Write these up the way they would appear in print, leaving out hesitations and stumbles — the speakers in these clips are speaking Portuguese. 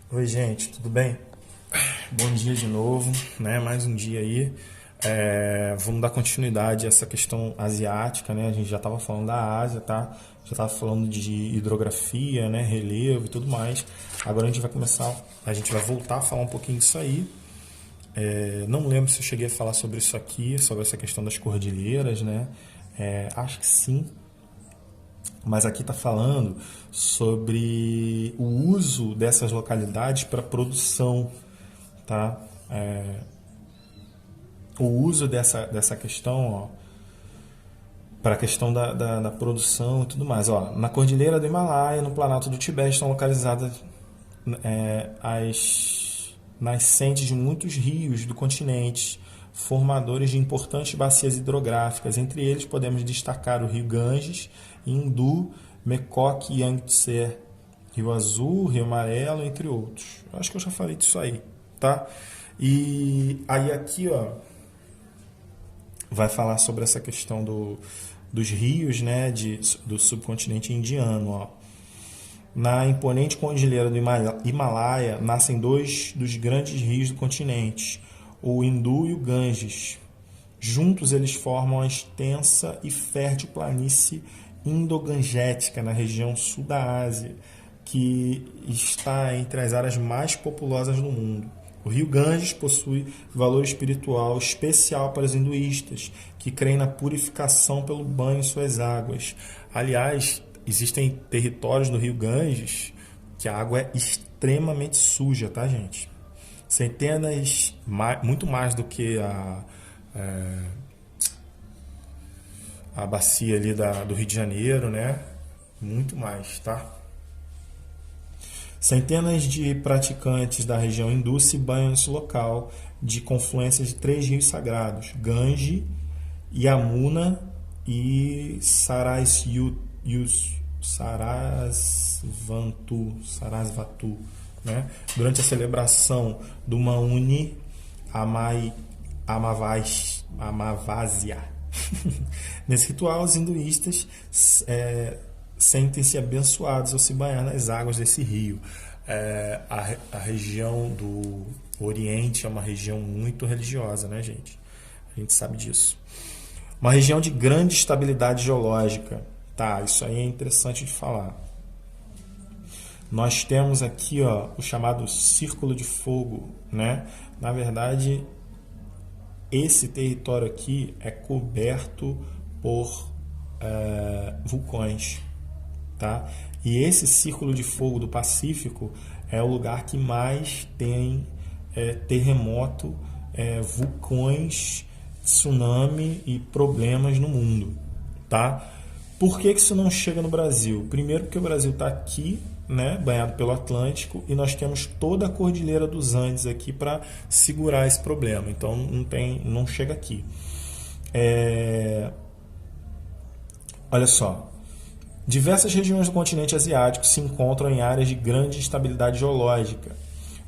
Oi, gente, tudo bem? Bom dia de novo, né? Mais um dia aí. Vamos dar continuidade a essa questão asiática, né? A gente já estava falando da Ásia, tá? Já estava falando de hidrografia, né? Relevo e tudo mais. Agora a gente vai voltar a falar um pouquinho disso aí. Não lembro se eu cheguei a falar sobre isso aqui, sobre essa questão das cordilheiras, né? Acho que sim, mas aqui está falando sobre o uso dessas localidades para produção, tá? O uso dessa questão para a questão da produção e tudo mais. Ó, na Cordilheira do Himalaia, no Planalto do Tibete, estão localizadas as nascentes de muitos rios do continente, formadores de importantes bacias hidrográficas. Entre eles podemos destacar o rio Ganges, Hindu, Mekong e Yangtze, Rio Azul, Rio Amarelo, entre outros. Acho que eu já falei disso aí, tá? E aí aqui, ó, vai falar sobre essa questão dos rios, né, do subcontinente indiano. Ó. Na imponente cordilheira do Himalaia nascem dois dos grandes rios do continente, o Hindu e o Ganges. Juntos eles formam a extensa e fértil planície indogangética na região sul da Ásia, que está entre as áreas mais populosas do mundo. O rio Ganges possui valor espiritual especial para os hinduístas, que creem na purificação pelo banho em suas águas. Aliás, existem territórios do rio Ganges que a água é extremamente suja, tá, gente? Centenas, muito mais do que a bacia ali do Rio de Janeiro, né? Muito mais, tá? Centenas de praticantes da região hindu se banham nesse local de confluência de três rios sagrados, Gange, Yamuna e Sarasvatu, né? Durante a celebração do Mauni Amavasya. Nesse ritual, os hinduístas sentem-se abençoados ao se banhar nas águas desse rio. A região do Oriente é uma região muito religiosa, né, gente? A gente sabe disso. Uma região de grande estabilidade geológica. Tá, isso aí é interessante de falar. Nós temos aqui, ó, o chamado Círculo de Fogo, né? Na verdade, esse território aqui é coberto por vulcões, tá? E esse Círculo de Fogo do Pacífico é o lugar que mais tem terremoto, vulcões, tsunami e problemas no mundo, tá? Por que isso não chega no Brasil? Primeiro porque o Brasil está aqui, né, banhado pelo Atlântico, e nós temos toda a Cordilheira dos Andes aqui para segurar esse problema. Então não chega aqui. Olha só. Diversas regiões do continente asiático se encontram em áreas de grande instabilidade geológica,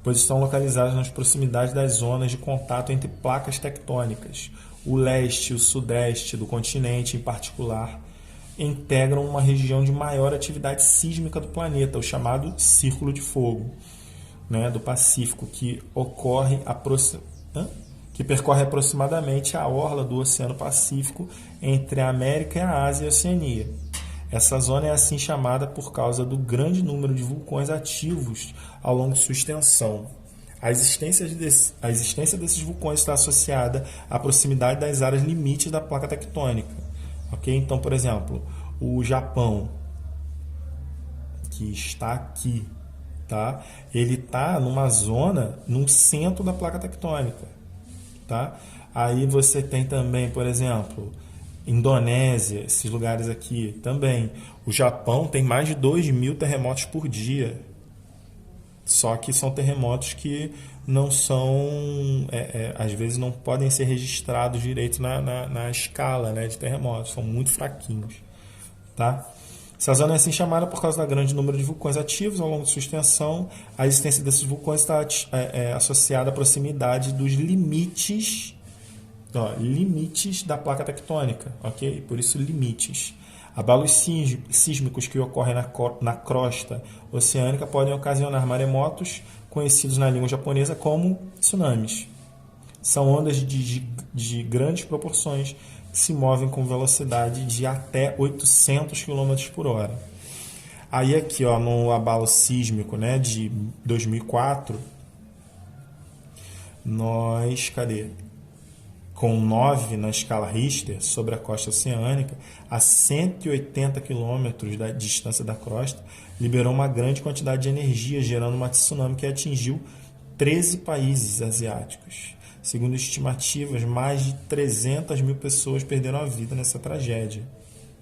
pois estão localizadas nas proximidades das zonas de contato entre placas tectônicas. O leste e o sudeste do continente, em particular, integram uma região de maior atividade sísmica do planeta, o chamado Círculo de Fogo, né, do Pacífico, que percorre aproximadamente a orla do Oceano Pacífico entre a América, a Ásia e a Oceania. Essa zona é assim chamada por causa do grande número de vulcões ativos ao longo de sua extensão. A existência desses vulcões está associada à proximidade das áreas limites da placa tectônica. Okay? Então, por exemplo, o Japão, que está aqui, tá? Ele está numa zona no centro da placa tectônica. Tá? Aí você tem também, por exemplo, Indonésia, esses lugares aqui também. O Japão tem mais de 2.000 terremotos por dia. Só que são terremotos que não são, às vezes não podem ser registrados direito na escala, né, de terremotos, são muito fraquinhos. Tá? Essa zona é assim chamada por causa do grande número de vulcões ativos ao longo de sua extensão. A existência desses vulcões está associada à proximidade dos limites da placa tectônica, ok? Por isso limites. Abalos sísmicos que ocorrem na crosta oceânica podem ocasionar maremotos, conhecidos na língua japonesa como tsunamis. São ondas de grandes proporções que se movem com velocidade de até 800 km por hora. Aí aqui, ó, no abalo sísmico, né, de 2004, cadê? Com 9 na escala Richter sobre a costa oceânica, a 180 km da distância da crosta, liberou uma grande quantidade de energia, gerando uma tsunami que atingiu 13 países asiáticos. Segundo estimativas, mais de 300 mil pessoas perderam a vida nessa tragédia.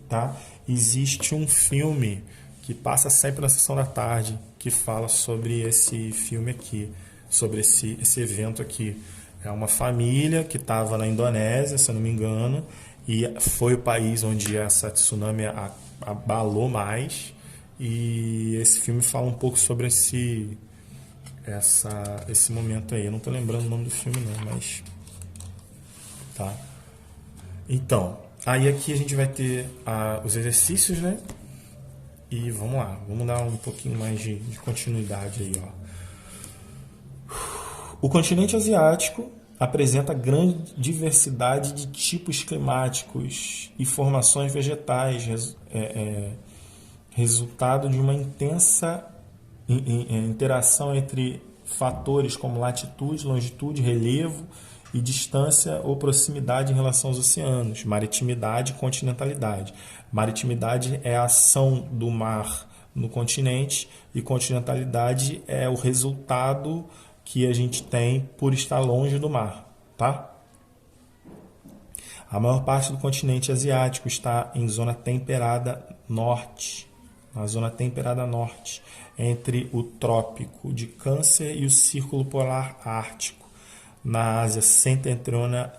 Tá? Existe um filme que passa sempre na sessão da tarde, que fala sobre esse filme aqui, sobre esse evento aqui. É uma família que estava na Indonésia, se eu não me engano, e foi o país onde essa tsunami abalou mais. E esse filme fala um pouco sobre esse momento aí. Eu não estou lembrando o nome do filme não, mas... Tá. Então, aí aqui a gente vai ter os exercícios, né? E vamos lá, vamos dar um pouquinho mais de continuidade aí, ó. O continente asiático apresenta grande diversidade de tipos climáticos e formações vegetais, resultado de uma intensa interação entre fatores como latitude, longitude, relevo e distância ou proximidade em relação aos oceanos, maritimidade e continentalidade. Maritimidade é a ação do mar no continente e continentalidade é o resultado que a gente tem por estar longe do mar, tá? A maior parte do continente asiático está em zona temperada norte, na zona temperada norte, entre o trópico de Câncer e o círculo polar ártico. Na Ásia setentrional,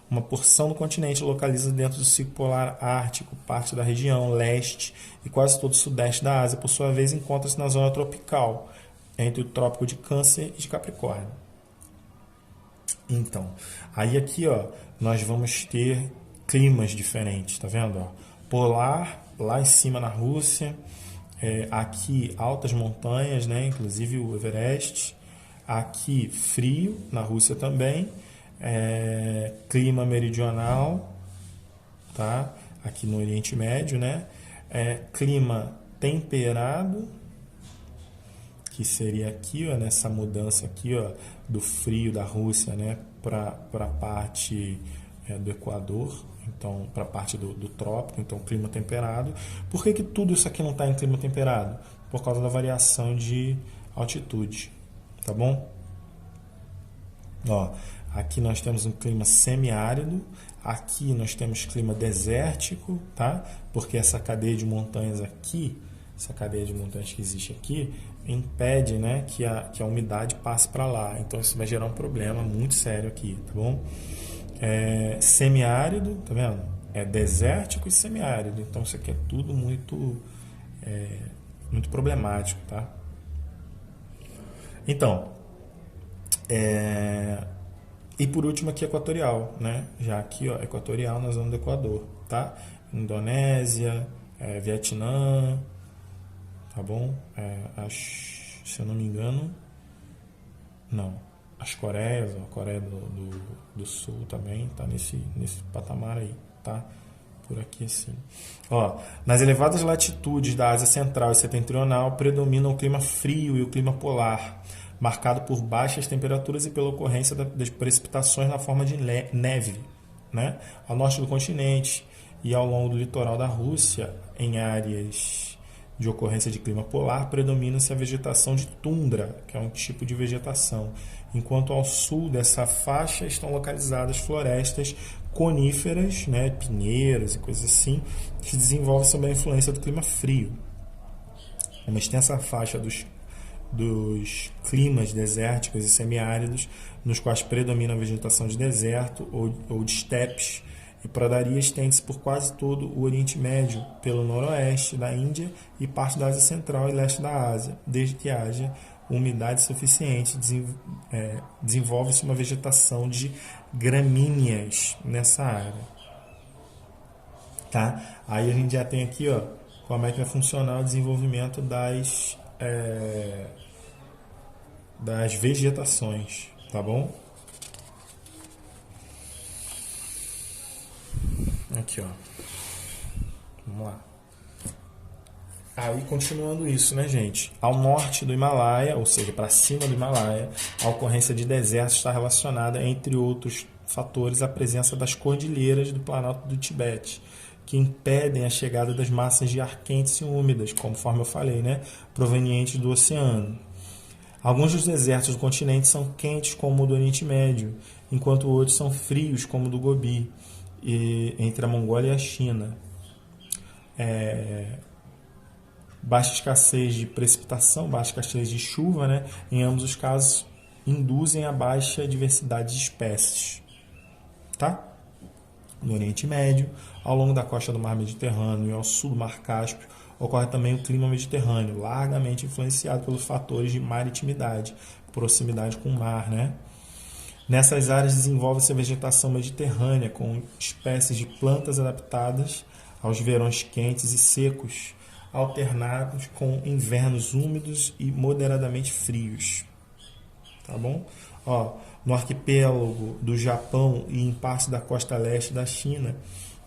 uma porção do continente localiza dentro do círculo polar ártico, parte da região leste e quase todo o sudeste da Ásia, por sua vez, encontra-se na zona tropical, entre o trópico de Câncer e de Capricórnio. Então, aí aqui, ó, nós vamos ter climas diferentes, tá vendo? Ó? Polar, lá em cima na Rússia, aqui altas montanhas, né? Inclusive o Everest. Aqui frio, na Rússia também. Clima meridional, tá? Aqui no Oriente Médio, né? Clima temperado, que seria aqui, ó, nessa mudança aqui, ó, do frio da Rússia, né, para a parte do Equador, então para a parte do trópico, então clima temperado. Por que tudo isso aqui não está em clima temperado? Por causa da variação de altitude, tá bom? Ó, aqui nós temos um clima semiárido, aqui nós temos clima desértico, tá? Porque essa cadeia de montanhas aqui, essa cadeia de montanhas que existe aqui, impede, né, que a umidade passe para lá. Então isso vai gerar um problema muito sério aqui, tá bom? Semiárido, tá vendo? Desértico e semiárido. Então isso aqui é tudo muito problemático, tá? Então, e por último aqui equatorial, né? Já aqui, ó, equatorial na zona do Equador, tá? Indonésia, Vietnã, tá bom? Se eu não me engano, não. As Coreias, a Coreia do Sul também tá nesse patamar aí, tá? Por aqui assim. Ó, nas elevadas latitudes da Ásia Central e Setentrional predominam o clima frio e o clima polar, marcado por baixas temperaturas e pela ocorrência das precipitações na forma de neve, né? Ao norte do continente e ao longo do litoral da Rússia, em áreas de ocorrência de clima polar, predomina-se a vegetação de tundra, que é um tipo de vegetação, enquanto ao sul dessa faixa estão localizadas florestas coníferas, né, pinheiros e coisas assim, que desenvolvem sob a influência do clima frio. Uma extensa faixa dos climas desérticos e semiáridos, nos quais predomina a vegetação de deserto ou de estepes, e pradaria estende-se por quase todo o Oriente Médio, pelo noroeste da Índia e parte da Ásia Central e leste da Ásia. Desde que haja umidade suficiente, desenvolve-se uma vegetação de gramíneas nessa área. tá? Aí a gente já tem aqui, ó, como é que vai funcionar o desenvolvimento das vegetações, tá bom? Aqui, ó. Vamos lá. Aí, continuando isso, né, gente? Ao norte do Himalaia, ou seja, para cima do Himalaia, a ocorrência de desertos está relacionada, entre outros fatores, à presença das cordilheiras do Planalto do Tibete, que impedem a chegada das massas de ar quentes e úmidas, conforme eu falei, né, provenientes do oceano. Alguns dos desertos do continente são quentes, como o do Oriente Médio, enquanto outros são frios, como o do Gobi, entre a Mongólia e a China. Baixa escassez de precipitação, baixa escassez de chuva, né, em ambos os casos, induzem a baixa diversidade de espécies. Tá? No Oriente Médio, ao longo da costa do Mar Mediterrâneo e ao sul do Mar Cáspio, ocorre também o clima mediterrâneo, largamente influenciado pelos fatores de maritimidade, proximidade com o mar, né? Nessas áreas desenvolve-se a vegetação mediterrânea, com espécies de plantas adaptadas aos verões quentes e secos, alternados com invernos úmidos e moderadamente frios. Tá bom? Ó, no arquipélago do Japão e em parte da costa leste da China,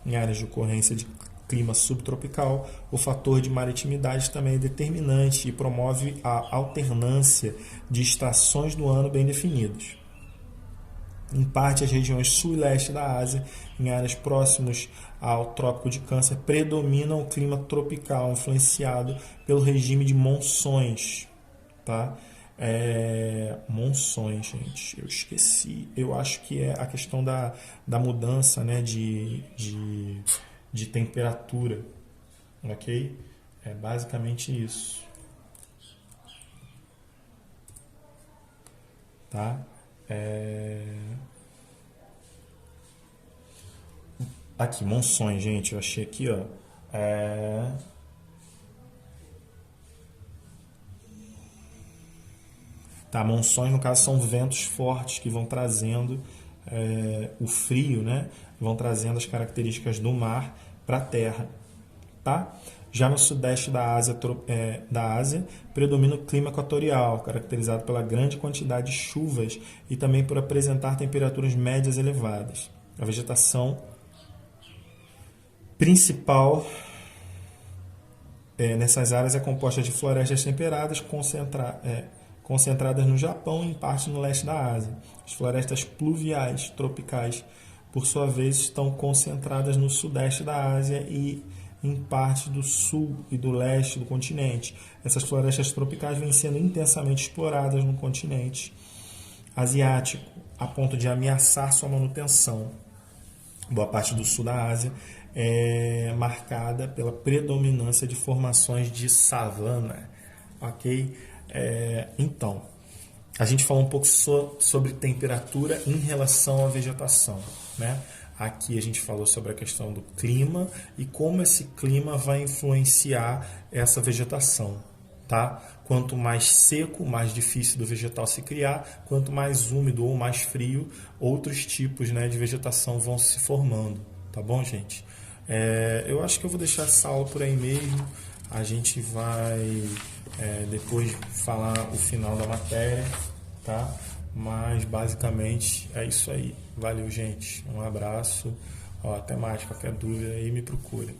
em áreas de ocorrência de clima subtropical, o fator de maritimidade também é determinante e promove a alternância de estações do ano bem definidas. Em parte, as regiões sul e leste da Ásia, em áreas próximas ao Trópico de Câncer, predomina o clima tropical, influenciado pelo regime de monções. Tá? Monções, gente, eu esqueci. Eu acho que é a questão da mudança, né, de temperatura. Ok? É basicamente isso. Tá? Aqui, monções, gente. Eu achei aqui, ó. Tá, monções, no caso, são ventos fortes que vão trazendo o frio, né? Vão trazendo as características do mar para a terra. Tá? Já no sudeste da Ásia, predomina o clima equatorial, caracterizado pela grande quantidade de chuvas e também por apresentar temperaturas médias elevadas. A vegetação principal nessas áreas é composta de florestas temperadas concentradas no Japão e em parte no leste da Ásia. As florestas pluviais tropicais, por sua vez, estão concentradas no sudeste da Ásia e em parte do sul e do leste do continente. Essas florestas tropicais vêm sendo intensamente exploradas no continente asiático, a ponto de ameaçar sua manutenção. Boa parte do sul da Ásia é marcada pela predominância de formações de savana. Ok? Então, a gente falou um pouco sobre temperatura em relação à vegetação, né? Aqui a gente falou sobre a questão do clima e como esse clima vai influenciar essa vegetação, tá? Quanto mais seco, mais difícil do vegetal se criar, quanto mais úmido ou mais frio, outros tipos, né, de vegetação vão se formando, tá bom, gente? Eu acho que eu vou deixar essa aula por aí mesmo. A gente vai depois falar o final da matéria, tá? Mas basicamente é isso aí. Valeu, gente. Um abraço. Até mais. Qualquer dúvida aí me procure.